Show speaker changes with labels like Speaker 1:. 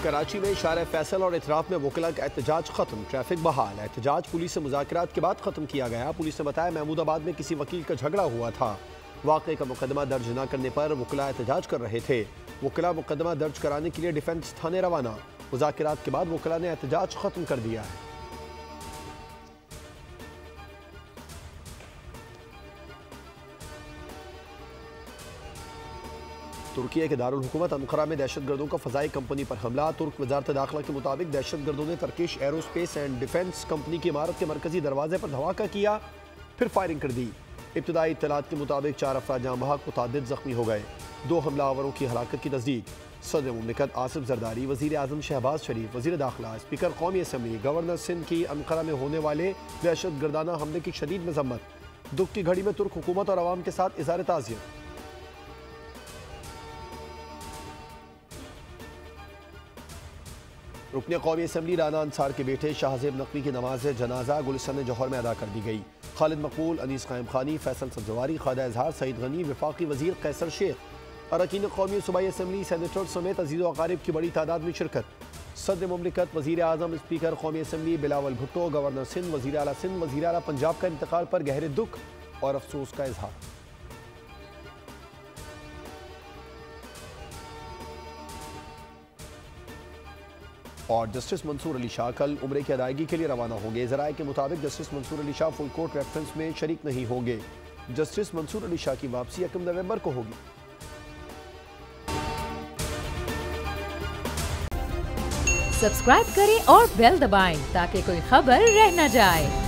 Speaker 1: कराची में शार फैसल और इतराफ में वकला का एहतजाज खत्म, ट्रैफिक बहाल। एहतजाज पुलिस से मुज़ाकरात के बाद खत्म किया गया। पुलिस ने बताया महमूदाबाद में किसी वकील का झगड़ा हुआ था। वाक़े का मुकदमा दर्ज न करने पर वकला एहतजाज कर रहे थे। वकला मुकदमा दर्ज कराने के लिए डिफेंस थाने रवाना। मुज़ाकरात के बाद वकला ने एहतजाज खत्म कर दिया है। तुर्की के दारुल हुकूमत अंकारा में दहशतगर्दों का फ़ज़ाई कंपनी पर हमला। तुर्क वज़ारत दाखिला के मुताबिक दहशतगर्दों ने Turkish aerospace and defence company की इमारत के मरकजी दरवाजे पर धमाका किया, फिर फायरिंग कर दी। इब्तदाई इत्तलात के मुताबिक 4 अफराद जाँ बहक, मुतअद्दिद ज़ख्मी हो गए। 2 हमलावरों की हलाकत की तस्दीक। सदर मुमलिकत आसिफ जरदारी, वज़ीर आज़म शहबाज शरीफ, वज़ीर दाखिला, स्पीकर कौमी असम्बली, गवर्नर सिंध की अंकारा में होने वाले दहशतगर्दाना हमले की शदीद मजम्मत। दुख की घड़ी में तुर्क हुकूमत और अवाम के साथ इज़हार ताज़ियत। रुकने कौमी असम्बली राना अंसार के बेटे शाहजेब नकवी की नमाज जनाजा गुलिस्तान जौहर में अदा कर दी गई। खालिद मकबूल, अनीस कायम खानी, फैसल सब्जवारी, ख्वाजा इजहार, सईद गनी, वफाकी वज़ीर कैसर शेख, अरकान कौमी सूबाई असम्बली, सेनेटर समेत अजीज़ व अकारिब की बड़ी तादाद में शिरकत। सदर मुमलिकत, वज़ीर आज़म, स्पीकर कौमी असम्बली बिलावल भुट्टो, गवर्नर सिंध, वज़ीर आला सिंध, वज़ीर आला पंजाब का इंतकाल पर गहरे दुख और अफसोस का इजहार। और जस्टिस मंसूर अली शाह कल उम्रे की अदायगी के लिए रवाना होंगे। ज़राए के मुताबिक justice Mansoor Ali Shah full court reference में शरीक नहीं होंगे। जस्टिस मंसूर अली शाह की वापसी 1 नवंबर को होगी।
Speaker 2: सब्सक्राइब करें और बेल दबाएं ताकि कोई खबर रह न जाए।